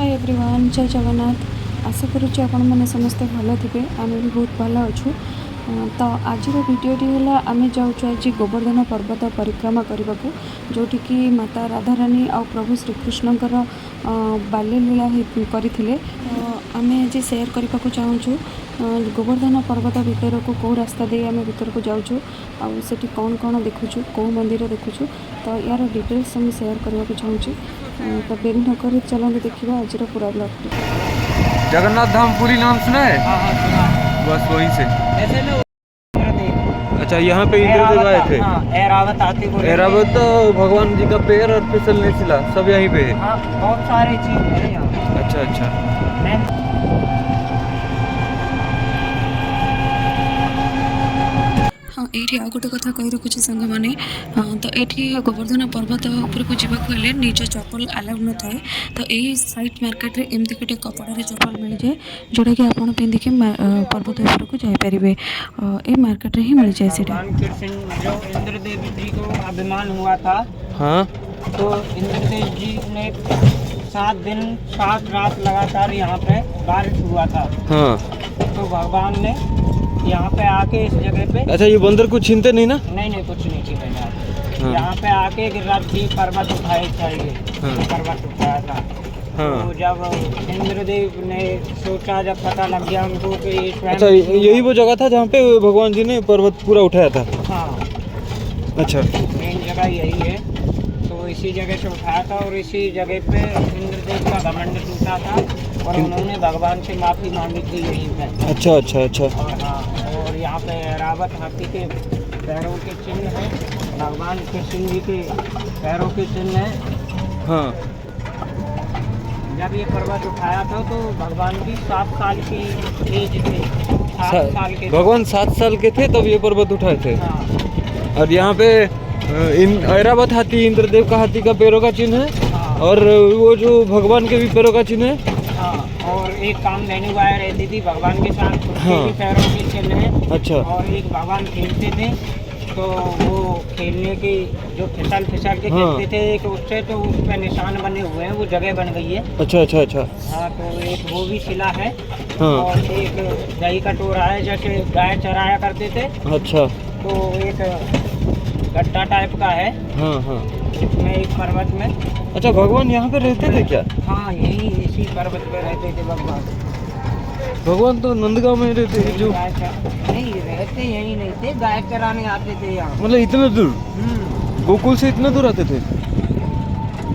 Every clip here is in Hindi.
हाय एवरीवन, जय जगन्नाथ। आशा करुच्ची आपण मैंने समस्ते भल थे। आम भी बहुत भल अच्छु। तो आज भिडटी है आम जाऊँ आज गोवर्धन पर्वत परिक्रमा करने को, जोटि कि माता राधारानी आ प्रभु श्रीकृष्ण बाल्यलीला करते। आम आज सेयार करने को चाहूँ गोवर्धन पर्वत भितर को कौ रास्ता दे आम भितर को जाऊँ आठी कौन कौन देखुचु कौ मंदिर देखुचु, तो यार डिटेल्स मुझे सेयार करने को चाहूँगी। तो देरी नक चलते देखा आज पूरा ब्लॉग। जगन्नाथ धाम पूरी नाम सुना है? बस वहीं से। अच्छा, यहाँ पे इंद्रदेव आए थे। एरावत आते एरावत भगवान जी का पैर और फिसलने शिला सब यहीं पे है। बहुत सारे चीज है यहाँ। अच्छा अच्छा। हाँ, ये आ गोटे कथा कही रखुच्छे सांग मैंने। तो ये गोवर्धन पर्वत उपरक जावाक निज चप्पल आलाउ न थाए। तो यही साइट मार्केट रे एमती गोटे कपड़े चप्पल मिल जाए जोटा कि आप पिंधिकी पर्वत उपरक जापर। ये मार्केट रे ही मिल जाए। जो इंद्रदेव जी को अभिमान हुआ था, हाँ, तो इंद्रदेव जी ने 7 दिन 7 रात लगातार यहाँ पे बारिश हुआ था। हाँ। तो भगवान ने यहाँ पे आके इस जगह पे, अच्छा, ये बंदर कुछ छीनते नहीं ना? नहीं कुछ नहीं छीनेंगे आप। हाँ। यहाँ पे आके गिरिराज जी पर्वत उठाए चाहिए। हाँ। पर्वत उठाया था। हाँ। तो जब इंद्रदेव ने सोचा, जब पता लग गया उनको कि अच्छा, यही वो जगह था जहाँ पे भगवान जी ने पर्वत पूरा उठाया था? हाँ, अच्छा, मेन जगह यही है। तो इसी जगह से उठाया था और इसी जगह पे इंद्रदेव का घमंड टूटा था और उन्होंने भगवान से माफ़ी मांगी थी यहीं पे। अच्छा अच्छा अच्छा। और हाँ, और यहाँ पे एरावत हाथी के पैरों के चिन्ह है, भगवान कृष्ण जी के पैरों के चिन्ह है। हाँ। जब ये पर्वत उठाया था तो भगवान की 7 साल की एज थे। 7 साल के भगवान 7 साल के थे तब ये पर्वत उठाए थे। हाँ। और यहाँ पे ऐरावत हाथी इंद्रदेव का हाथी का पैरों का चिन्ह है। हाँ। और वो जो भगवान के भी पैरों का चिन्ह है। हाँ, और एक काम धनु गाय रहती थी भगवान के साथ, उसके हाँ। भी पैरों के चिन्ह है। अच्छा। और एक भगवान खेलते थे तो वो खेलने की जो फिसल के हाँ। खेलते थे एक उससे, तो उस पर निशान बने हुए हैं, वो जगह बन गई है। अच्छा अच्छा अच्छा। हाँ, तो एक वो भी शिला है। हाँ। और एक दही का टोरा है, जैसे गाय चराया करते थे। अच्छा। तो एक गड्ढा टाइप का है। हाँ हाँ। इसमें एक पर्वत में। अच्छा, भगवान यहाँ पे रहते थे क्या? हाँ, यही इसी पर्वत पे रहते थे भगवान। भगवान तो नंदगांव में रहते थे जो। नहीं रहते यही नहीं थे, गाय चराने आते थे यहाँ। मतलब इतना दूर? गोकुल से इतना दूर आते थे?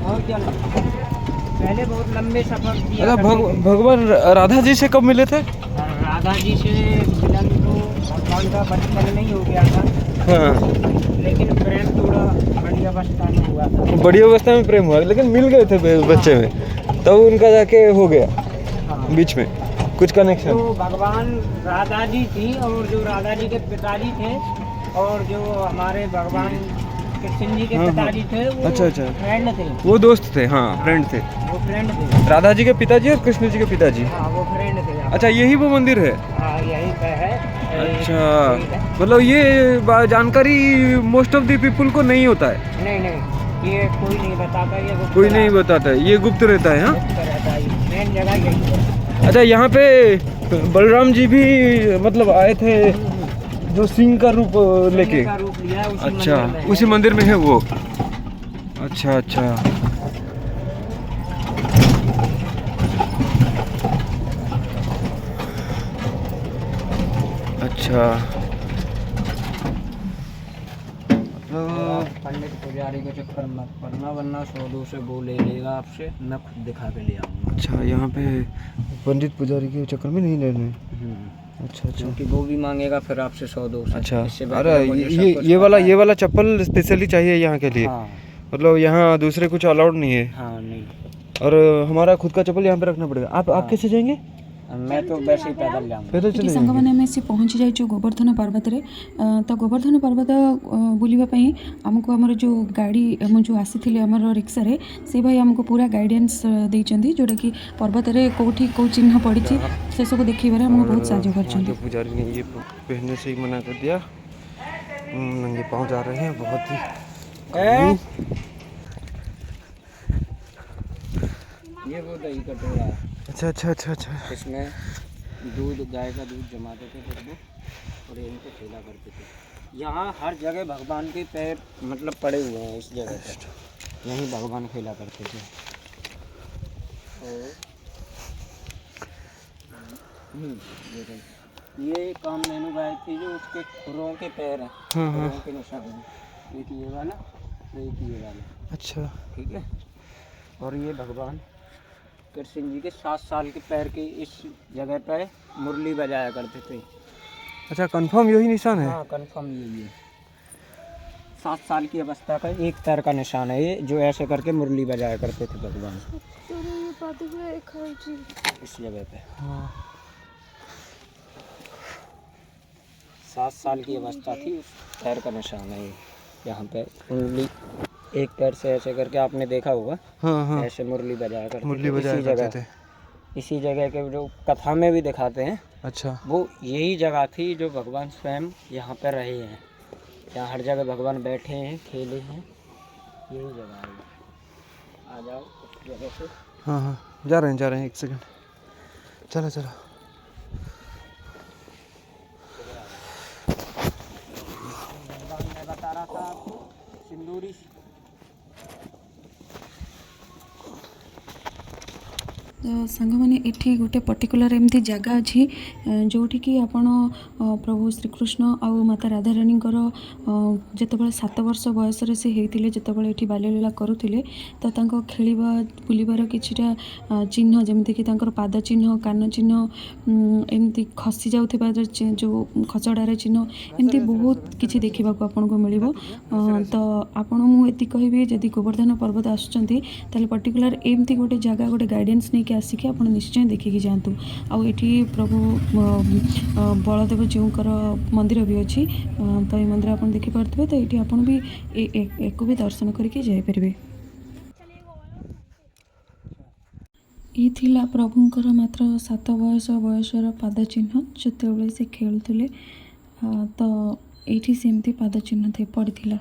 और क्या, पहले बहुत लंबे सफर किया अच्छा, करते थे। भगवान राधा जी से कब मिले थे? राधा जी से मिलन तो भगवान का बचपन में ही हो गया था। हाँ। लेकिन प्रेम थोड़ा बड़ी अवस्था में हुआ था। बड़ी अवस्था में प्रेम हुआ, लेकिन मिल गए थे बच्चे में, तब उनका जाके हो गया। हाँ। बीच में कुछ कनेक्शन। तो भगवान राधा जी थी, और जो राधा जी के पिताजी थे और जो हमारे भगवान कृष्ण जी के हाँ, पिताजी थे, वो अच्छा अच्छा, फ्रेंड थे। वो दोस्त थे। हाँ, फ्रेंड थे। वो फ्रेंड थे, राधा जी के पिताजी और कृष्ण जी के पिताजी। हाँ वो फ्रेंड थे। अच्छा, यही वो मंदिर है? हाँ, यहीं पे है। अच्छा, मतलब ये जानकारी मोस्ट ऑफ द पीपल को नहीं होता है? नहीं, ये कोई नहीं बताता, ये गुप्त कोई नहीं बताता है, ये गुप्त रहता है। हाँ, गुप्त रहता है, मेन जगह यही है। अच्छा, यहाँ पे बलराम जी भी मतलब आए थे जो सिंह का रूप लेके? का रूप लिया है, उसी अच्छा, मंदिर में उसी है। मंदिर में है वो? अच्छा अच्छा। अच्छा, पंडित पुजारी के चक्कर मत पड़ना, वरना 100-200 से वो ले लेगा आपसे, मैं खुद दिखा के ले आऊँगा। अच्छा, यहाँ पे पंडित पुजारी के चक्कर में नहीं लेने। अच्छा अच्छा। क्योंकि वो भी मांगेगा फिर आपसे 100-200। अच्छा, इससे अरे बेहतर मुझे सब कुछ ये पता है। वाला चप्पल स्पेशली चाहिए यहाँ के लिए? हाँ। मतलब यहाँ दूसरे कुछ अलाउड नहीं है? हाँ, नहीं। और हमारा खुद का चप्पल यहाँ पे रखना पड़ेगा। आप हाँ। कैसे जाएंगे? मैं तो वैसे ही पैदल जाऊँगा। पैदल ये चले सांग जाएंगे? मैंने आम पहुँची जाइए गोवर्धन पर्वत रे। तो गोवर्धन पर्वत बुलवाई आमको आमर जो गाड़ी आम जो आसी आमर रिक्सा रे, से भाई आमको पूरा गाइडेंस देइचंदी, जोटा कि पर्वत रे कोठी को चिन्ह पड़ी से सब देखिबारे हमको बहुत साहाय्य करछंदी। पुजारी ने ये पहनने से ही मना कर दिया। नंगे पाँव जा रहे हैं, बहुत ही ये वो दही कटोरा है, अच्छा अच्छा अच्छा अच्छा। इसमें दूध, गाय का दूध जमाते थे फिर वो, और यहीं पे खेला करते थे। यहाँ हर जगह भगवान के पैर मतलब पड़े हुए हैं इस जगह पर, यहीं भगवान खेला करते थे। और ये कामधेनु गाय थी जो उसके खुरों के पैर हैं, खुरों के निशान हैं, एक ये वाला, एक ये वाला। अच्छा ठीक है। और ये भगवान कृष्ण जी के 7 साल के पैर के इस जगह पर मुरली बजाया करते थे। अच्छा, कंफर्म यही निशान है? हाँ कंफर्म यही है। 7 साल की अवस्था का एक पैर का निशान है ये, जो ऐसे करके मुरली बजाया करते थे भगवान इस जगह पे। हाँ। 7 साल की अवस्था थी, उस पैर का निशान है ये। यहाँ पे उंगली एक पैर से ऐसे करके आपने देखा होगा, हाँ हाँ, ऐसे मुरली बजाया करते मुरली थे बजाया इसी करते जगह। थे। इसी जगह के जो कथा में भी दिखाते हैं, अच्छा, वो यही जगह थी जो भगवान स्वयं यहाँ पर रहे हैं। यहाँ हर जगह भगवान बैठे हैं, खेले हैं, यही जगह है। आ जाओ उस जगह से। हाँ हाँ, जा रहे हैं, एक सेकंड, चलो चलो। भगवान मैं बता रहा था आपको, सिंदूरी तो सांगमाने एठी गोटे पर्टिकुलर एमती जगह अच्छी जोठी कि आपण प्रभु श्रीकृष्ण आउ माता राधाराणीकर जितेबाला 7 वर्ष बयस से होते जितेबाला ये बाल्यलीला करुले, तो तांको खेलिबा बुलिबार किछिटा चिन्ह जमीक पाद चिन्ह, कान चिन्ह, एमती खसी जाउथिबा जो खचड़ार चिन्ह, एमती बहुत किछि देखा आपन को मिलिबो। तो आपण मुझे कहबी जदि गोवर्धन पर्वत आसुचंती ताले पर्टिकुलर एमती गोटे जगह गोटे गाइडेंस नहीं आसिक आप निश्चय देखिकी जातु। आठी प्रभु बलदेव जीउकर मंदिर भी अच्छी, तो ये मंदिर आप देखिपे, तो ये आप भी एक भी दर्शन करके जापर। ये थिला प्रभुंकर मात्र 7 वर्ष बयसर पाद चिन्ह जिते से खेलुले, तो ये सेमती पाद चिन्ह थे पड़ता।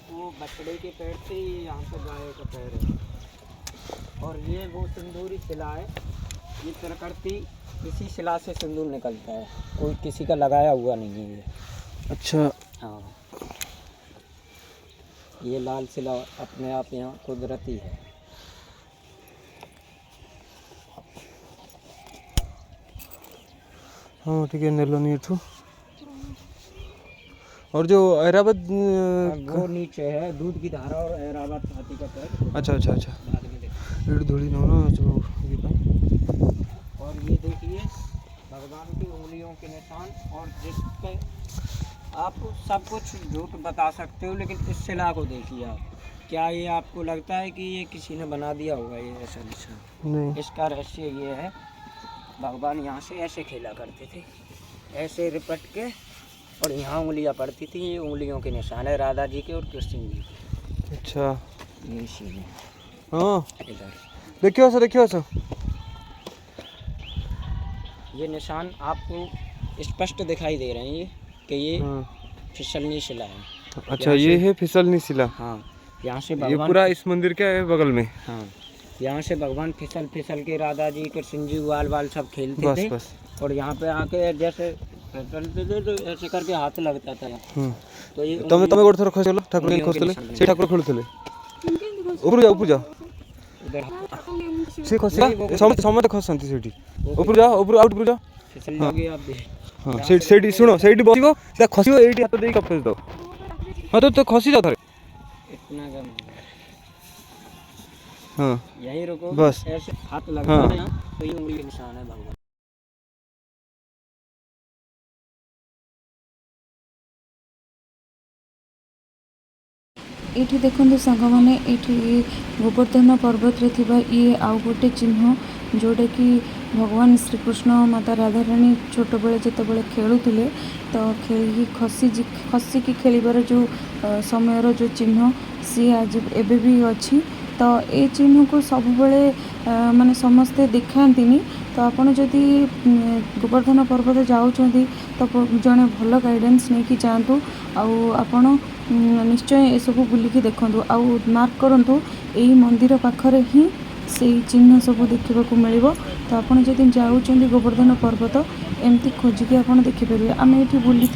वो बछड़े के पैर से यहाँ पे गाय का पैर है। और ये वो सिंदूरी शिला है, ये प्रकृति इसी शिला से सिंदूर निकलता है, कोई किसी का लगाया हुआ नहीं है ये। अच्छा, हाँ, ये लाल शिला अपने आप यहाँ कुदरती है। हाँ ठीक है, नेलोनी एठू। और जो ऐरावत वो नीचे है, दूध की धारा और ऐरावत हाथी का पैर। अच्छा अच्छा अच्छा, बाद में देखो। इड़ धूली नो ना जो ये का। और ये देखिए भगवान की उंगलियों के निशान, और जिस पे आप सब कुछ झूठ बता सकते हो, लेकिन इस शिला को देखिए आप, क्या ये आपको लगता है कि ये किसी ने बना दिया होगा ये ऐसा निशान? नहीं, इसका रहस्य ये है, भगवान यहाँ से ऐसे खेला करते थे, ऐसे रिपट के, और यहाँ उंगलियाँ पड़ती थी, ये उंगलियों के निशान है राधा जी के और कृष्ण जी के। अच्छा, ये इसीलिए हाँ इधर देखियो सो ये निशान आपको स्पष्ट दिखाई दे रहे हैं, ये कि ये फिसलनी शिला है। अच्छा, ये है फिसलनी शिला। हाँ, यहाँ से ये भगवान पूरा इस मंदिर के बगल में। हाँ, यहाँ से भगवान फिसल फिसल के राधा जी कृष्ण जी वाल सब खेलते थे। बस। और यहाँ पे आके जैसे फिसलते थे तो ऐसे करके हाथ लगता था। तो ये तमे गोटे थर खसलो ठाकुर नहीं खसले से ठाकुर खेलुले, ऊपर जाओ उधर से खसला समस्त खसंती सेठी, ऊपर जाओ ऊपर जाओ फिसल जाओगे आप भी। हाँ, सेठी सुनो, सेठी बसिबो ता खसिबो, एठी हाथ देई कपस दो। हां तो खसी जाओ थरे, इतना कम हाँ यही रुको, बस। ऐसे हाथ लगता है ना, तो ये उंगली के निशान है भगवान। ये देखो सांग मैंने ये गोवर्धन पर्वत रे थिबा ये आउ गोटे चिन्ह जोटा कि भगवान श्रीकृष्ण माता राधाराणी छोट बेले जिते खेलुले, तो खेल खसिकी खेलिबार जो समयर जो चिन्ह सी आज एबे भी अच्छी। तो ये चिन्ह को सब बेले माने समस्ते दिखाती, तो आपण जदि गोवर्धन पर्वत जाउछंती तो जने भल गाइडेंस नहीं कि जातु आपण निश्चय ये सब बुलिकी देखंतु आउ मार्क करंतु एई मंदिर पाखरे ही से चिन्ह सब देखा मिल। तो आपड़ जब जाऊँच गोवर्धन पर्वत एमती खोजिकी आप देखिपारे आम ये बुली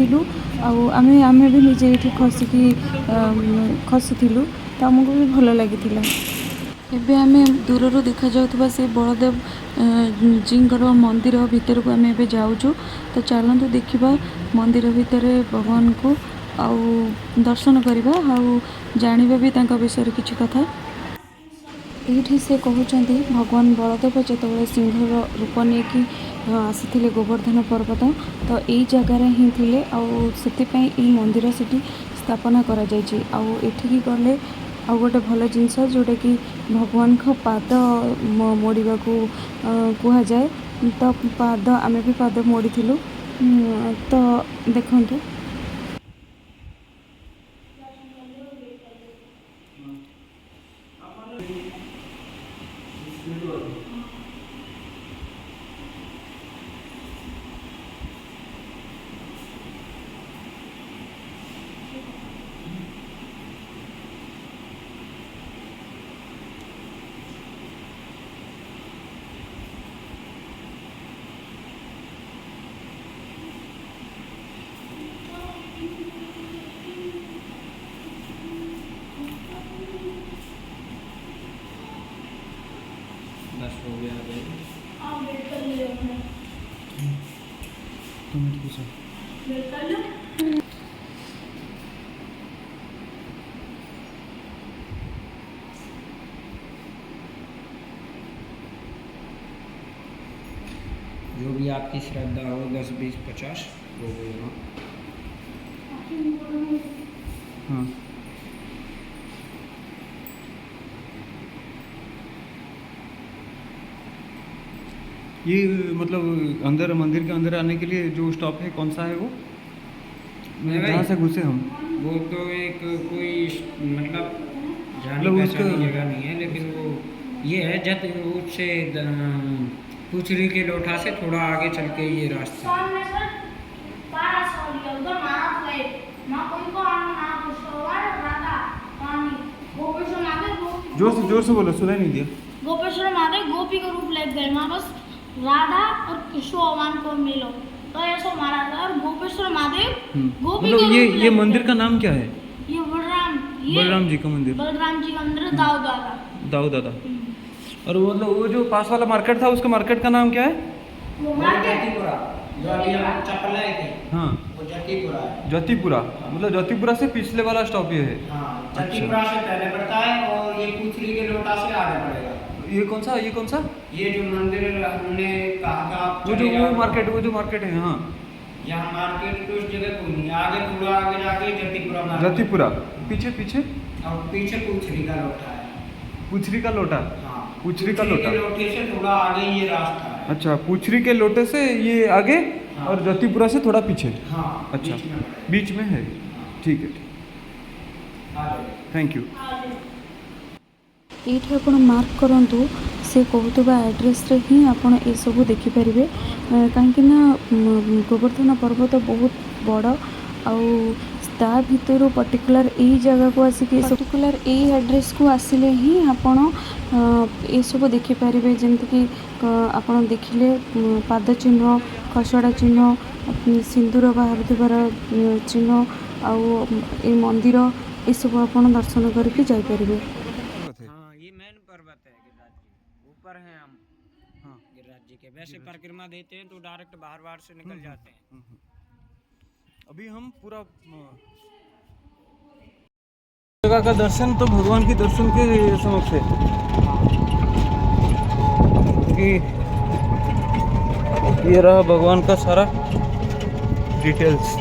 आम भी निजे ये खसी तो आमको भी भल लगी। एबे आम दूर देखा जाउथबा से बलदेव जींकर मंदिर भितर को आम एबे जाऊँ। तो चलतु देखा मंदिर भितर भगवान को आउ दर्शन करवा आउ जानिबा भी तांका विषय किछि कथा। ये से कहते भगवान बलदेव जो सिंहर रूप नहीं कि आसी गोवर्धन पर्वत तो यही जगार ही थे आई मंदिर से स्थापना करा एठिकी गले आउ गोटे भल जिनस जोटा कि भगवान को पाद मोड़ा कह जाए। तो पाद आम भी पाद मोड़ी तो देखु बस हो गया जो भी आपकी श्रद्धा हो 10, 20, 50 वो बोलना। हाँ ये मतलब अंदर मंदिर के अंदर आने के लिए जो स्टॉप है कौन सा है वो जहाँ से घुसे हम? वो तो एक कोई मतलब जानी मतलब पहचानी जगह नहीं है, लेकिन वो ये है जब उससे पुचरी के लोठा से थोड़ा आगे चल के ये रास्ता जोर से बोलो, सुनाई नहीं दिया। गोपेश्वर महादेव गोपी का रूप ले गए वहाँ बस राधा और कृष्ण भगवान को मिलो तो ऐसा मारा था। और गोपेश्वर महादेव गोपी मतलब ये मंदिर का नाम क्या है? ये बलराम जी का मंदिर। बलराम जी का मंदिर दाऊ दादा। और मतलब वो जो पास वाला मार्केट था उसका मार्केट का नाम क्या है? वो मार्केट जतीपुरा, जो अभी हम चप्पल लाए थे। हाँ वो जतीपुरा है। जतीपुरा मतलब जतीपुरा से पिछले वाला स्टॉप ये है। हाँ, जतीपुरा से पहले पड़ता है और ये पुचरी के लोटा से आगे पड़ेगा। ये कौन सा ये जो मंदिर हमने कहा था वो जो मार्केट है। हाँ यहाँ मार्केट तो उस जगह कोई नहीं, आगे थोड़ा आगे जाके जतीपुरा पीछे और पीछे पुचरी का लोटा है। पुचरी का लोटा। हाँ, पुचरी का लोटा के लोटे से थोड़ा आगे ये रास्ता है। अच्छा, पुचरी के लोटे से ये आगे। हाँ। और जतीपुरा से थोड़ा पीछे। हाँ अच्छा बीच में है। ठीक है थैंक यू। ये आपण मार्क करूँ से कहूबा एड्रेस रे ही आपण ये सब देखिपारे कहीं गोवर्धन पर्वत बहुत बड़ ता भितर पर्टिकुलर यही जगह को आसिक पर्टिकुलर यही एड्रेस को आसिले ही आपण ये सब देखिपारे जमीक आपण देखिले पाद चिन्ह, खसड़ा चिन्ह, सिंदूर बाहर चिन्ह आउ मंदिर ये सब आपण दर्शन करके जापर। ऊपर हैं हम। हाँ गिरिराज जी के वैसे परिक्रमा देते हैं तो डायरेक्ट बाहर से निकल जाते हैं। अभी हम पूरा जगह का दर्शन तो भगवान के दर्शन के समक्ष है कि ये रहा भगवान का सारा डिटेल्स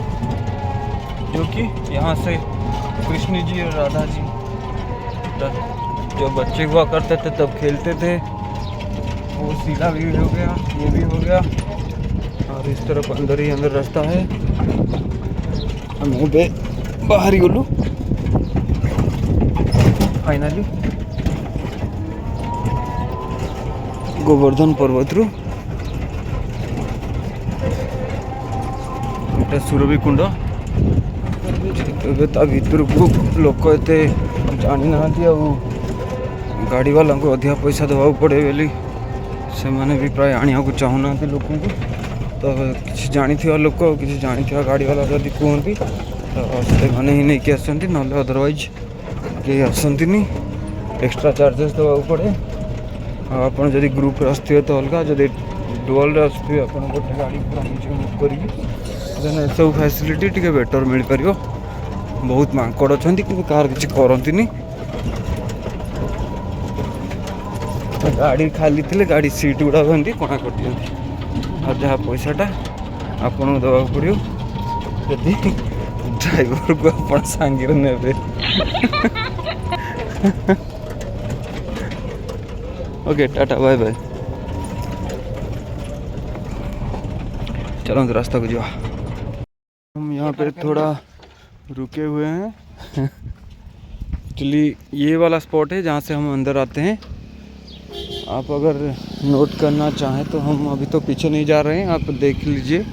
जो कि यहाँ से कृष्ण जी और राधा जी जब बच्चे हुआ करते थे तब खेलते थे। वो सीधा भी हो गया, ये भी हो गया और इस तरफ अंदर ही अंदर रास्ता है। हमें बाहर ही बोलूँ फाइनली गोवर्धन पर्वत रू এটা ସୁରଭି କୁଣ୍ଡ। ଏବେ ତା ଭିତରକୁ ଲୋକ ଏତେ ଜାଣିନାହାନ୍ତି ଆଉ ଗାଡ଼ିବାଲାଙ୍କୁ ଅଧିକା ପଇସା ଦେବାକୁ ପଡ଼େ ବୋଲି ସେମାନେ ବି ପ୍ରାୟ ଆଣିବାକୁ ଚାହୁଁନାହାନ୍ତି ଲୋକଙ୍କୁ। ତ କିଛି ଜାଣିଥିବା ଲୋକ କିଛି ଜାଣିଥିବା ଗାଡ଼ିବାଲା ଯଦି କୁହନ୍ତି ତ ସେମାନେ ହିଁ ନେଇକି ଆସନ୍ତି, ନହେଲେ ଅଦରୱାଇଜ୍ କେହି ଆସନ୍ତିନି। ଏକ୍ସଟ୍ରା ଚାର୍ଜେସ୍ ଦେବାକୁ ପଡ଼େ। ଆଉ ଆପଣ ଯଦି ଗ୍ରୁପ୍ରେ ଆସିଥିବେ ତ ଅଲଗା, ଯଦି ଡୁଅଲ୍ରେ ଆସୁଥିବେ ଆପଣ ଗୋଟେ ଗାଡ଼ି ପୁରା ନିଜେ ବୁକ୍ କରିକି ଦେନ୍ ଏସବୁ ଫ୍ୟାସିଲିଟି ଟିକେ ବେଟର୍ ମିଳିପାରିବ। ବହୁତ ମାଙ୍କଡ଼ ଅଛନ୍ତି କିନ୍ତୁ କାହାର କିଛି କରନ୍ତିନି। ଗାଡ଼ି ଖାଲି ଥିଲେ ଗାଡ଼ି ସିଟ୍ ଗୁଡ଼ାକ ଏମିତି କଣା କରିଦିଅନ୍ତି। ଆଉ ଯାହା ପଇସାଟା ଆପଣଙ୍କୁ ଦେବାକୁ ପଡ଼ିବ ଯଦି ଡ୍ରାଇଭରକୁ ଆପଣ ସାଙ୍ଗରେ ନେବେ। Okay tata bye bye. चलो रास्ता को जाओ। हम यहाँ पे थोड़ा रुके हुए हैं। एक्चुअली ये वाला स्पॉट है जहाँ से हम अंदर आते हैं। आप अगर नोट करना चाहें तो हम अभी तो पीछे नहीं जा रहे हैं, आप देख लीजिए।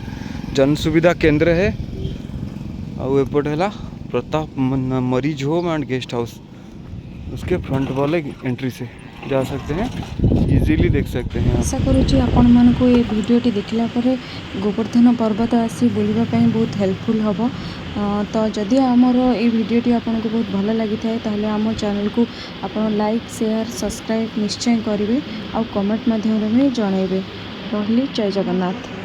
जन सुविधा केंद्र है और एपट है प्रताप मरीज होम एंड गेस्ट हाउस, उसके फ्रंट वाले एंट्री से जा सकते हैं, इजीली देख सकते हैं। आशा करुँच आपण मानक ये वीडियोटी देखला परे गोवर्धन पर्वत आसी बुलवा बहुत हेल्पफुल हम। तो जदि आमर ये वीडियोटी आपको बहुत भल लगी थाए ताहले आम चैनल को आप लाइक शेयर सब्सक्राइब निश्चय करेंगे, आ कमेंट माध्यम में जनइबे। रही जय जगन्नाथ।